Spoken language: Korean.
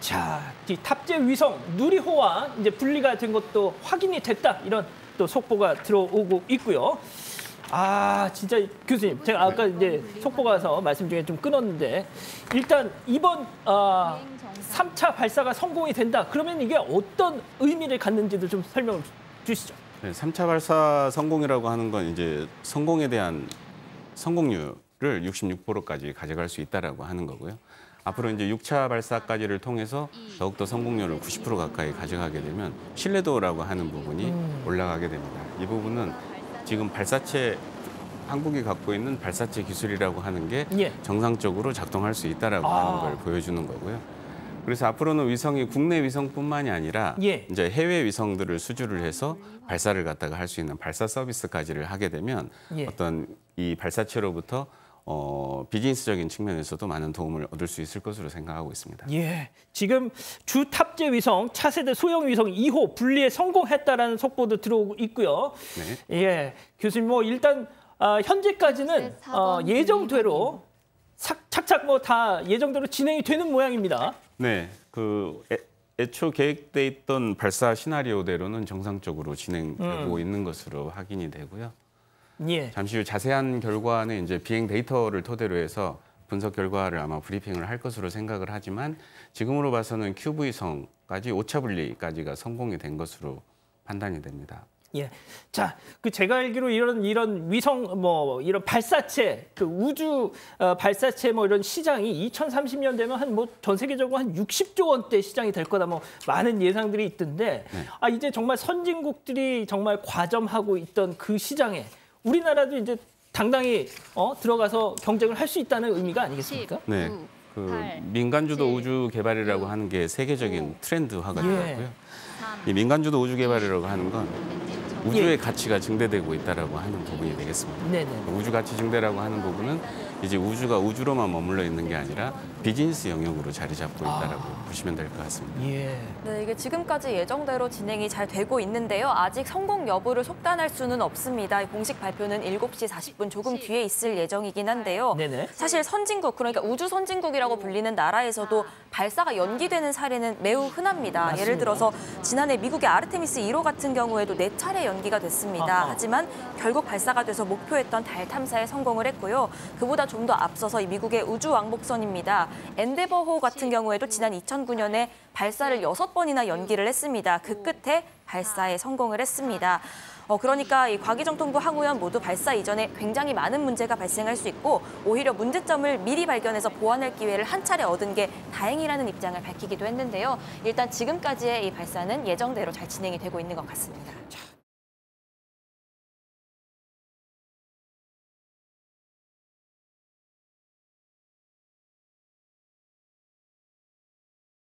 자, 이 탑재 위성 누리호와 이제 분리가 된 것도 확인이 됐다. 이런 또 속보가 들어오고 있고요. 아, 진짜 교수님, 제가 아까 이제 속보가 와서 말씀 중에 좀 끊었는데 일단 이번 3차 발사가 성공이 된다. 그러면 이게 어떤 의미를 갖는지도 좀 설명을 주시죠. 네, 3차 발사 성공이라고 하는 건 이제 성공에 대한 성공률을 66%까지 가져갈 수 있다라고 하는 거고요. 앞으로 이제 6차 발사까지를 통해서 더욱더 성공률을 90% 가까이 가져가게 되면 신뢰도라고 하는 부분이 올라가게 됩니다. 이 부분은 지금 발사체 한국이 갖고 있는 발사체 기술이라고 하는 게 정상적으로 작동할 수 있다라고 하는 걸 보여주는 거고요. 그래서 앞으로는 위성이 국내 위성뿐만이 아니라 이제 해외 위성들을 수주를 해서 발사를 갖다가 할 수 있는 발사 서비스까지를 하게 되면 어떤 이 발사체로부터 비즈니스적인 측면에서도 많은 도움을 얻을 수 있을 것으로 생각하고 있습니다. 예, 지금 주 탑재 위성 차세대 소형 위성 2호 분리에 성공했다라는 속보도 들어오고 있고요. 네. 예, 교수님 뭐 일단 현재까지는 예정대로 착착 뭐 다 예정대로 진행이 되는 모양입니다. 네, 애초 계획돼 있던 발사 시나리오대로는 정상적으로 진행되고 있는 것으로 확인이 되고요. 잠시 후 자세한 결과는 이제 비행 데이터를 토대로 해서 분석 결과를 아마 브리핑을 할 것으로 생각을 하지만 지금으로 봐서는 큐브위성까지 5차 분리까지가 성공이 된 것으로 판단이 됩니다. 예. 자, 제가 알기로 이런 위성 이런 발사체, 우주 발사체 이런 시장이 2030년 되면 한 전 세계적으로 한 60조 원대 시장이 될 거다 많은 예상들이 있던데 이제 정말 선진국들이 정말 과점하고 있던 그 시장에 우리나라도 이제 당당히 들어가서 경쟁을 할 수 있다는 의미가 아니겠습니까? 네. 민간주도 우주 개발이라고 하는 게 세계적인 트렌드화가 되었고요. 이 민간주도 우주 개발이라고 하는 건 우주의 가치가 증대되고 있다라고 하는 부분이 되겠습니다. 네네. 우주 가치 증대라고 하는 부분은 이제 우주가 우주로만 머물러 있는 게 아니라 비즈니스 영역으로 자리 잡고 있다라고 보시면 될 것 같습니다. 네, 이게 지금까지 예정대로 진행이 잘 되고 있는데요. 아직 성공 여부를 속단할 수는 없습니다. 공식 발표는 7시 40분 조금 뒤에 있을 예정이긴 한데요. 네네. 사실 선진국, 그러니까 우주 선진국이라고 불리는 나라에서도 발사가 연기되는 사례는 매우 흔합니다. 맞습니다. 예를 들어서 지난해 미국의 아르테미스 1호 같은 경우에도 4차례 연기가 됐습니다. 하지만 결국 발사가 돼서 목표했던 달 탐사에 성공을 했고요. 그보다 좀 더 앞서서 이 미국의 우주 왕복선입니다. 엔데버호 같은 경우에도 지난 2009년에 발사를 6번이나 연기를 했습니다. 그 끝에 발사에 성공을 했습니다. 그러니까 이 과기정통부 항우연 모두 발사 이전에 굉장히 많은 문제가 발생할 수 있고 오히려 문제점을 미리 발견해서 보완할 기회를 한 차례 얻은 게 다행이라는 입장을 밝히기도 했는데요. 일단 지금까지의 이 발사는 예정대로 잘 진행이 되고 있는 것 같습니다.